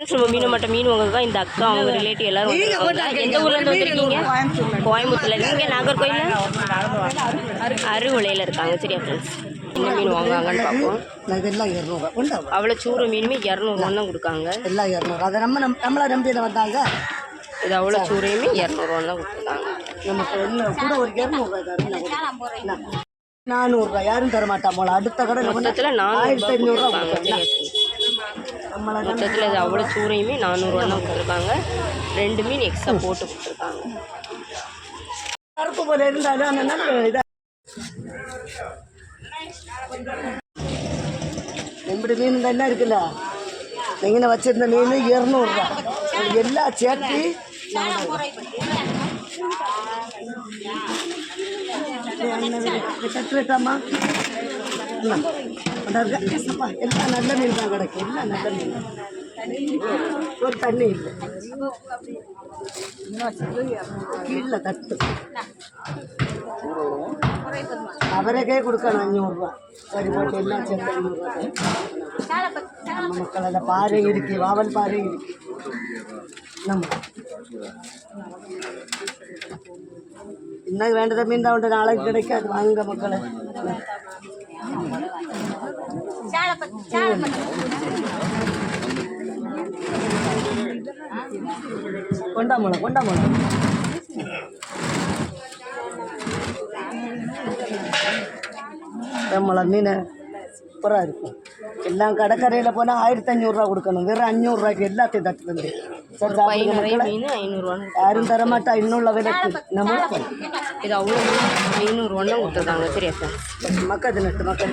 நம்ம மீன் மட்டும் மீன் வாங்க இந்த அக்கா அவங்க ரிலேட்டிவ் எல்லாரும் வந்திருக்காங்க. எந்த ஊர்ல இருந்து வந்திருக்கீங்க? கோயம்புத்தூர்ல. நீங்க நாகர்கோயில்ல அருவிலையில இருக்காங்க. சரியா ஃப்ரெண்ட்ஸ், என்ன மீன் வாங்குவாங்கன்னு பார்ப்போம். இதெல்லாம் 200 அவ்வளோ சூறு மீனுமே 200 தான் கொடுக்காங்க. எல்லாம் 200. அதை நம்மளை நம்பியில் வந்தாங்க. இது அவ்வளோ சூறையுமே 200 தான் கொடுத்துருக்காங்க. நமக்கு என்ன கூட ஒரு 200 400 யாரும் தரமாட்டா போல. அடுத்த கடை மொத்தத்தில் 1500. மொத்தத்தில் இது அவ்வளோ சூறையுமே 400 தான் கொடுத்துருக்காங்க. 2 மீன் எக்ஸ்ட்ரா போட்டு கொடுத்துருக்காங்க. கருப்பு போல இருந்தாலும் அந்த எப்படி மீன் தான் இருக்குல்ல. நீங்கள் வச்சிருந்த மீன் 200 எல்லாம் சேர்த்து கட்டுட்டாமா. எல்லாம் நல்ல மீன் தான் கிடைக்கும். எல்லாம் நல்ல மீன். ஒரு தண்ணி இல்லை கீழே தட்டு அவரைக்கே கொடுக்கணும் 500 சரி போட்டு எல்லாம் சேர்த்து 500. நம்ம மக்களோட பாறை இருக்கு, வாவல் பாறை இருக்கு. நம்ம இன்னும் வேண்டத மீன் தான் உண்டு, நாளைக்கு கிடைக்காது. வாங்க மக்களை. கொண்டாமலை நம்மளை மீன் சூப்பராக இருக்கும். எல்லாம் கடற்கரையில் போனால் 1500 கொடுக்கணும். வெறும் 500 எல்லாத்தையும் தட்டு வந்து யாரும் தரமாட்டா. இன்னுள்ள விலைக்கு நம்ம இது அவ்வளோ 500 கொடுத்துருக்காங்க. சரியா சார், மக்கள் நட்டு மக்கள்